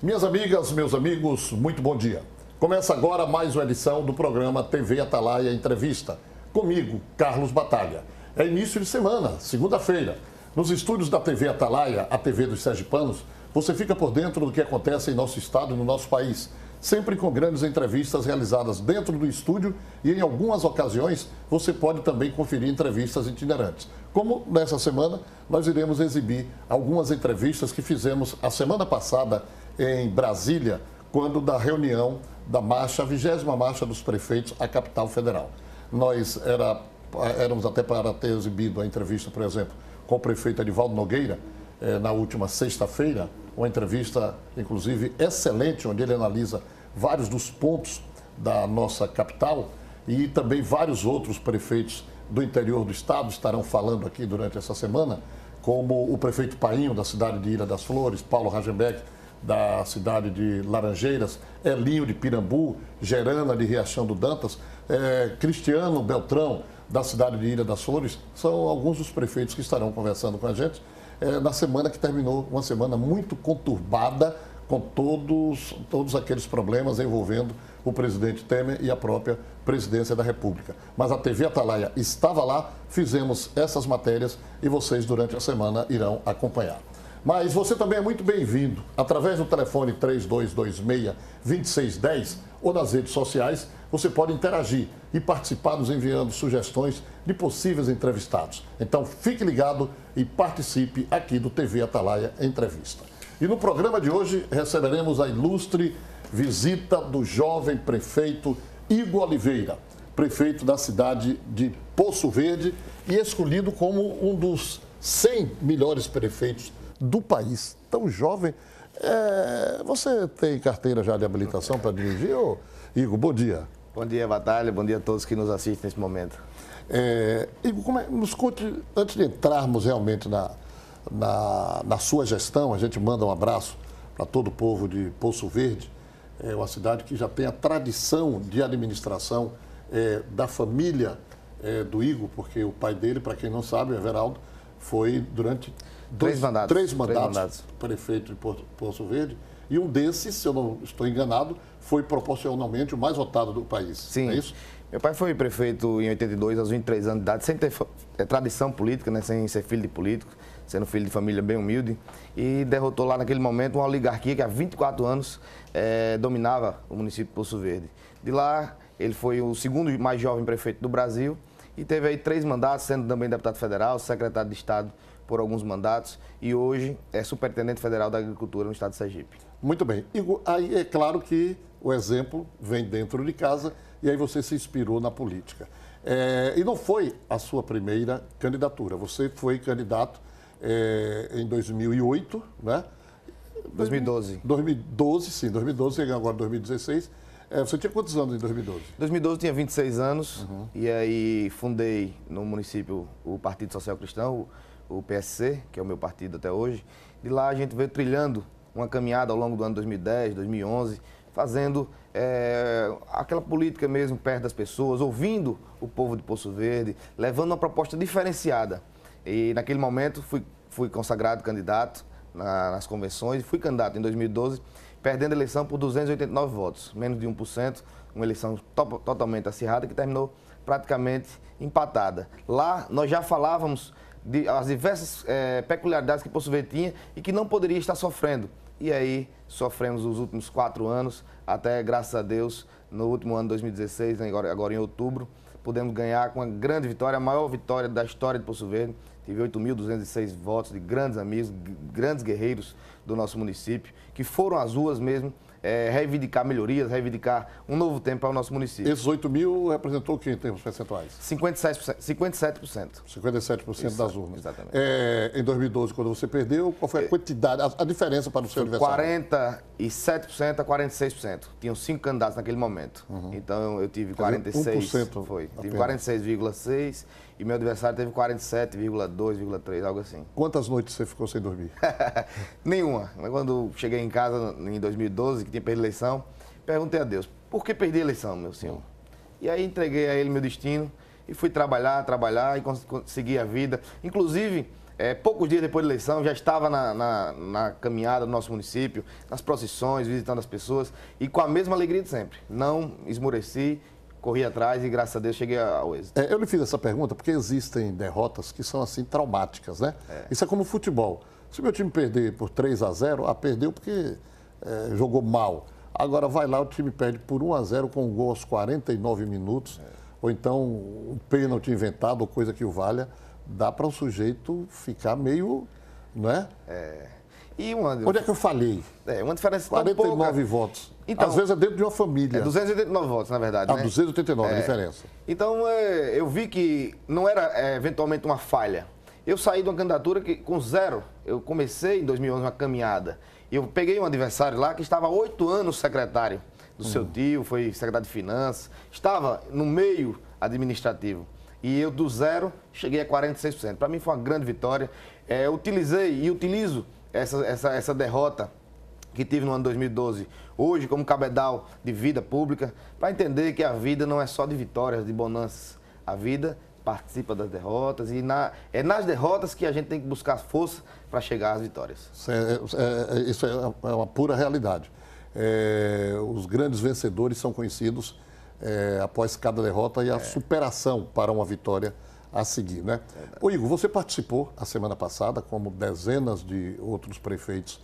Minhas amigas, meus amigos, muito bom dia. Começa agora mais uma edição do programa TV Atalaia Entrevista. Comigo, Carlos Batalha. É início de semana, segunda-feira. Nos estúdios da TV Atalaia, a TV dos sergipanos, você fica por dentro do que acontece em nosso estado e no nosso país. Sempre com grandes entrevistas realizadas dentro do estúdio e, em algumas ocasiões, você pode também conferir entrevistas itinerantes. Como nessa semana, nós iremos exibir algumas entrevistas que fizemos a semana passada em Brasília, quando da reunião da marcha, a 20ª Marcha dos Prefeitos à Capital Federal. Nós éramos até para ter exibido a entrevista, por exemplo, com o prefeito Edivaldo Nogueira, na última sexta-feira, uma entrevista, inclusive, excelente, onde ele analisa vários dos pontos da nossa capital e também vários outros prefeitos do interior do estado estarão falando aqui durante essa semana, como o prefeito Painho, da cidade de Ilha das Flores, Paulo Ragenbeck, da cidade de Laranjeiras, Elinho de Pirambu, Gerana de Riachão do Dantas, Cristiano Beltrão, da cidade de Ilha das Flores, são alguns dos prefeitos que estarão conversando com a gente na semana que terminou, uma semana muito conturbada, com todos aqueles problemas envolvendo o presidente Temer e a própria presidência da República. Mas a TV Atalaia estava lá, fizemos essas matérias e vocês durante a semana irão acompanhar. Mas você também é muito bem-vindo através do telefone 3226-2610 ou nas redes sociais. Você pode interagir e participar nos enviando sugestões de possíveis entrevistados. Então fique ligado e participe aqui do TV Atalaia Entrevista. E no programa de hoje receberemos a ilustre visita do jovem prefeito Igor Oliveira, prefeito da cidade de Poço Verde e escolhido como um dos 100 melhores prefeitos do país. Tão jovem. Você tem carteira já de habilitação para dirigir? Igor, bom dia. Bom dia, Batalha. Bom dia a todos que nos assistem nesse momento. Igor, nos conte, antes de entrarmos realmente na sua gestão, a gente manda um abraço para todo o povo de Poço Verde. É uma cidade que já tem a tradição de administração da família do Igor, porque o pai dele, para quem não sabe, o Everaldo, foi durante três mandatos prefeito de Poço Verde. E um desses, se eu não estou enganado, foi proporcionalmente o mais votado do país. Sim. É isso? Meu pai foi prefeito em 82, aos 23 anos de idade, sem ter tradição política, né? Sem ser filho de político, sendo filho de família bem humilde. E derrotou lá naquele momento uma oligarquia que há 24 anos dominava o município de Poço Verde. De lá, ele foi o segundo mais jovem prefeito do Brasil e teve aí 3 mandatos, sendo também deputado federal, secretário de Estado por alguns mandatos e hoje é superintendente federal da agricultura no estado de Sergipe. Muito bem. Igor, aí é claro que o exemplo vem dentro de casa e aí você se inspirou na política. E não foi a sua primeira candidatura. Você foi candidato em 2008, né? 2012. 2012, sim. 2012, agora 2016. Você tinha quantos anos em 2012? Em 2012 eu tinha 26 anos e aí fundei no município o Partido Social Cristão, o PSC, que é o meu partido até hoje. De lá a gente veio trilhando uma caminhada ao longo do ano 2010, 2011, fazendo aquela política mesmo perto das pessoas, ouvindo o povo de Poço Verde, levando uma proposta diferenciada. E naquele momento fui consagrado candidato nas convenções, fui candidato em 2012, perdendo a eleição por 289 votos, menos de 1%, uma eleição totalmente acirrada que terminou praticamente empatada. Lá nós já falávamos as diversas peculiaridades que Poço Verde tinha e que não poderia estar sofrendo. E aí sofremos os últimos 4 anos, até, graças a Deus, no último ano de 2016, agora em outubro, pudemos ganhar com uma grande vitória, a maior vitória da história de Poço Verde. Tive 8.206 votos de grandes amigos, grandes guerreiros do nosso município, que foram às ruas mesmo, reivindicar melhorias, reivindicar um novo tempo para o nosso município. Esses 8 mil representou o que em termos percentuais? 57%. 57% das urnas. Exatamente. Em 2012, quando você perdeu, qual foi a quantidade, a diferença para o seu adversário? 47% a 46%. Tinham 5 candidatos naquele momento. Então eu tive 46%. 1% foi. Tive 46,6% e meu adversário teve 47,2,3%, algo assim. Quantas noites você ficou sem dormir? Nenhuma. Mas quando cheguei em casa em 2012, que tinha perdido a eleição, perguntei a Deus, por que perdi a eleição, meu senhor? E aí entreguei a ele meu destino e fui trabalhar e conseguir a vida. Inclusive, poucos dias depois da eleição, já estava na caminhada do nosso município, nas procissões, visitando as pessoas, e com a mesma alegria de sempre. Não esmoreci, corri atrás e, graças a Deus, cheguei ao êxito. Eu lhe fiz essa pergunta porque existem derrotas que são, assim, traumáticas, né? Isso é como futebol. Se meu time perder por 3-0, perdeu porque jogou mal. Agora vai lá, o time perde por 1-0 com um gol aos 49 minutos, ou então um pênalti inventado ou coisa que o valha, dá para o sujeito ficar meio, não é? Onde é que eu falhei? Uma diferença 49 votos. Então, às vezes é dentro de uma família. 289 votos, na verdade, né? 289, a diferença. Então, eu vi que não era eventualmente uma falha. Eu saí de uma candidatura com 0. Eu comecei em 2011 uma caminhada. Eu peguei um adversário lá que estava há 8 anos secretário do seu tio, foi secretário de Finanças, estava no meio administrativo. E eu, do 0, cheguei a 46%. Para mim foi uma grande vitória. Eu utilizei e utilizo essa derrota que tive no ano 2012, hoje como cabedal de vida pública, para entender que a vida não é só de vitórias, de bonanças. A vida participa das derrotas e é nas derrotas que a gente tem que buscar força para chegar às vitórias. Isso é uma pura realidade. Os grandes vencedores são conhecidos após cada derrota e a superação para uma vitória a seguir, né? Ô Igor, você participou a semana passada, como dezenas de outros prefeitos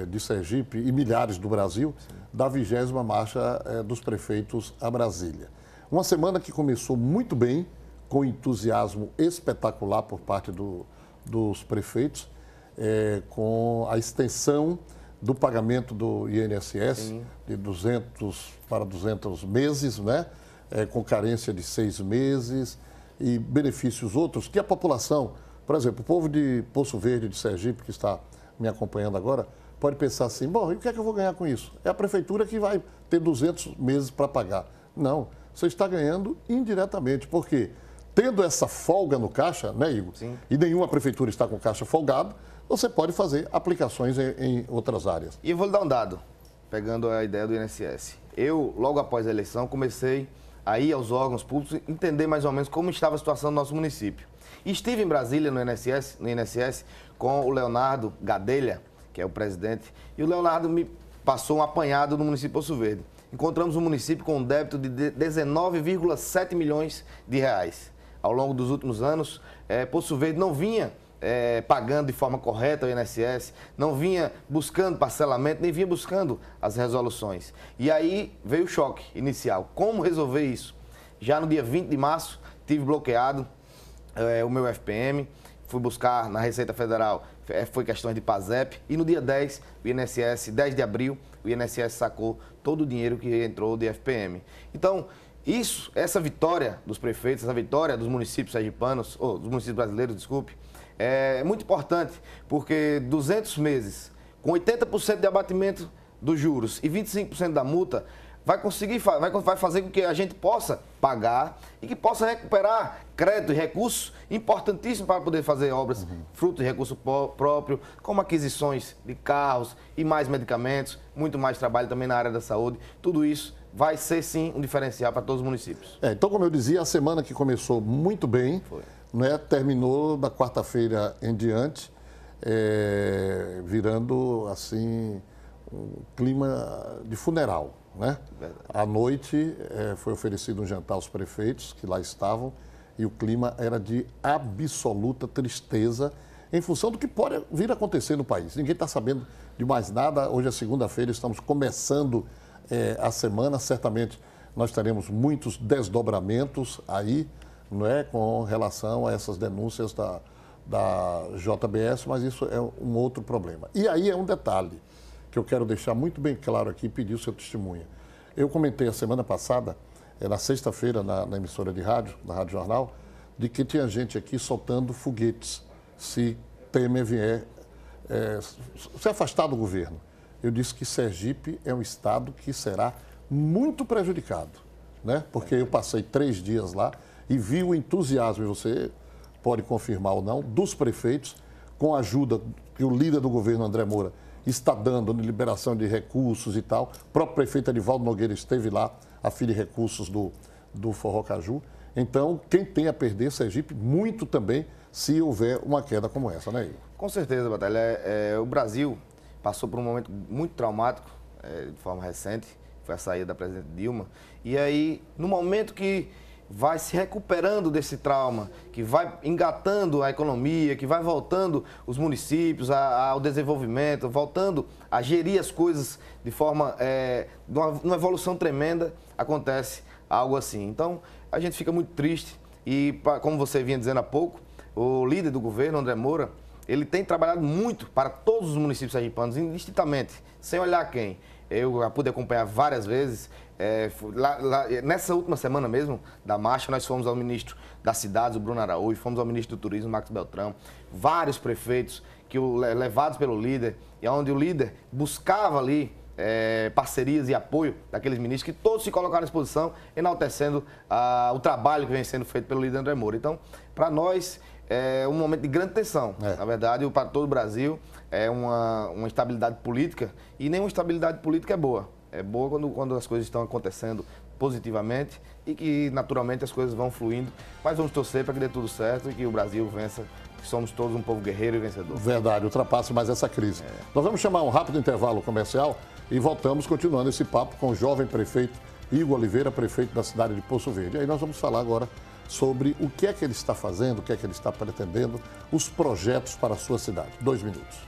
de Sergipe e milhares do Brasil, da 20ª Marcha dos Prefeitos a Brasília. Uma semana que começou muito bem, com entusiasmo espetacular por parte dos prefeitos, com a extensão do pagamento do INSS de 200 para 200 meses, né? Com carência de 6 meses e benefícios outros que a população, por exemplo, o povo de Poço Verde, de Sergipe, que está me acompanhando agora, pode pensar assim, bom, e o que é que eu vou ganhar com isso? É a prefeitura que vai ter 200 meses para pagar. Não, você está ganhando indiretamente, porque tendo essa folga no caixa, né, Igor? Sim. E nenhuma prefeitura está com caixa folgado, você pode fazer aplicações em outras áreas. E eu vou lhe dar um dado, pegando a ideia do INSS. Eu, logo após a eleição, comecei a ir aos órgãos públicos, entender mais ou menos como estava a situação do nosso município. E estive em Brasília, no INSS, com o Leonardo Gadelha, que é o presidente, e o Leonardo me passou um apanhado no município de Poço Verde. Encontramos um município com um débito de 19,7 milhões de reais. Ao longo dos últimos anos, Poço Verde não vinha pagando de forma correta o INSS, não vinha buscando parcelamento, nem vinha buscando as resoluções. E aí veio o choque inicial. Como resolver isso? Já no dia 20 de março, tive bloqueado o meu FPM, fui buscar na Receita Federal, foi questões de PASEP, e no dia 10, o INSS, 10 de abril, o INSS sacou todo o dinheiro que entrou de FPM. Então, essa vitória dos prefeitos, essa vitória dos municípios sergipanos, ou dos municípios brasileiros, desculpe, é muito importante, porque 200 meses, com 80% de abatimento dos juros e 25% da multa, vai fazer com que a gente possa pagar e que possa recuperar crédito e recursos importantíssimos para poder fazer obras fruto de recurso próprio, como aquisições de carros e mais medicamentos, muito mais trabalho também na área da saúde. Tudo isso vai ser, sim, um diferencial para todos os municípios. Então, como eu dizia, a semana que começou muito bem, né, terminou da quarta-feira em diante, virando, assim, um clima de funeral, né? À noite foi oferecido um jantar aos prefeitos que lá estavam e o clima era de absoluta tristeza em função do que pode vir a acontecer no país. Ninguém está sabendo de mais nada. Hoje é segunda-feira, estamos começando a semana. Certamente nós teremos muitos desdobramentos aí, não é, com relação a essas denúncias da JBS, mas isso é um outro problema. E aí é um detalhe que eu quero deixar muito bem claro aqui e pedir o seu testemunho. Eu comentei a semana passada, na sexta-feira, na emissora de rádio, na Rádio Jornal, de que tinha gente aqui soltando foguetes se Temer vier se afastar do governo. Eu disse que Sergipe é um estado que será muito prejudicado, né? Porque eu passei 3 dias lá e vi o entusiasmo, e você pode confirmar ou não, dos prefeitos, com a ajuda que o líder do governo, André Moura, está dando de liberação de recursos e tal. O próprio prefeito Edivaldo Nogueira esteve lá, a fila de recursos do do Forró Caju. Então, quem tem a perder, Sergipe, muito também, se houver uma queda como essa, né, Igor? Com certeza, Batalha. O Brasil passou por um momento muito traumático, de forma recente, foi a saída da presidente Dilma. E aí, no momento que vai se recuperando desse trauma, que vai engatando a economia, que vai voltando os municípios ao desenvolvimento, voltando a gerir as coisas de forma, numa evolução tremenda, acontece algo assim. Então, a gente fica muito triste e, como você vinha dizendo há pouco, o líder do governo, André Moura, ele tem trabalhado muito para todos os municípios sergipanos, indistintamente, sem olhar quem. Eu já pude acompanhar várias vezes. Nessa última semana mesmo da marcha, nós fomos ao ministro das cidades, o Bruno Araújo, fomos ao ministro do turismo, Max Beltrão, vários prefeitos levados pelo líder, e onde o líder buscava ali parcerias e apoio daqueles ministros, que todos se colocaram à disposição, enaltecendo o trabalho que vem sendo feito pelo líder André Moura. Então, para nós, é um momento de grande tensão. Na verdade, para todo o Brasil, é uma instabilidade política, e nenhuma estabilidade política é boa. É boa quando as coisas estão acontecendo positivamente e que, naturalmente, as coisas vão fluindo. Mas vamos torcer para que dê tudo certo e que o Brasil vença, que somos todos um povo guerreiro e vencedor. Verdade, ultrapasse mais essa crise. Nós vamos chamar um rápido intervalo comercial e voltamos continuando esse papo com o jovem prefeito Igor Oliveira, prefeito da cidade de Poço Verde. E aí nós vamos falar agora sobre o que é que ele está fazendo, o que é que ele está pretendendo, os projetos para a sua cidade. 2 minutos.